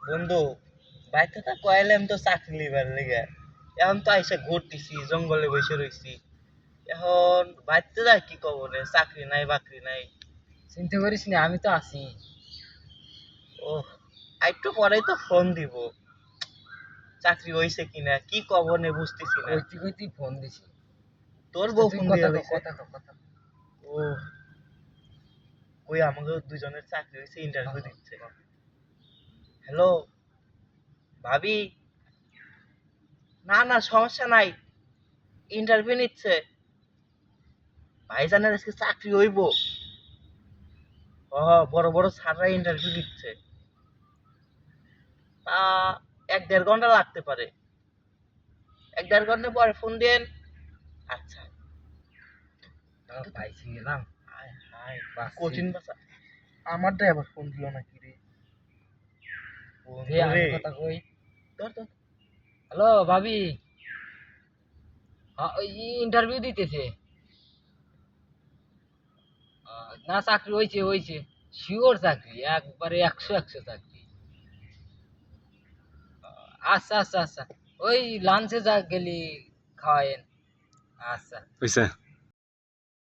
বন্ধু বাইতে তো কইলাম তো চাকরি লিবার লেগে এখন তো আইসা ঘুরতেছি জঙ্গলে বসে রইছি এখন বাইতে যাই কি কব রে চাকরি নাই বাকরি নাই চিন্তা করিস না, আমি তো আছি। ও একটু পরেই তো ফোন দিব চাকরি হইছে কিনা কি কব নে বুঝতেছি না কইতে কইতে ফোন দিছি। তোর আচ্ছা, বউ তুই ফোন কথা দিয়ে ক লইছে কথা ক কথা ক। ও কই আমাকে দুজনের চাকরি হইছে ইন্টারভিউ দিচ্ছে হ্যালো ভাবি না না সমস্যা নাই ইন্টারভিউ নিচ্ছে ভাইজানের আজকে চাকরি হইব ও বড় বড় স্যাররা ইন্টারভিউ দিচ্ছে তা 1-1.5 ঘন্টা লাগতে পারে 1-1.5 ঘন্টা পরে ফোন দেন আচ্ছা পাইছি গেলাম। হায় হায় বাসছি। কঠিন ভাষা আমার ড্রাইভার ফোন দিল নাকি রে দে বন্ধু আমি রে কথা কই। ধর ধর হ্যালো ভাবি, হ্যাঁ ওই ইন্টারভিউ দিতেছে। না চাকরি হয়েছে হয়েছে, শিওর চাকরি, একবারে 100 চাকরি। আচ্ছা আচ্ছা আচ্ছা, ওই লাঞ্চে যা গেলি খাওয়ায়েন। আচ্ছা হইছে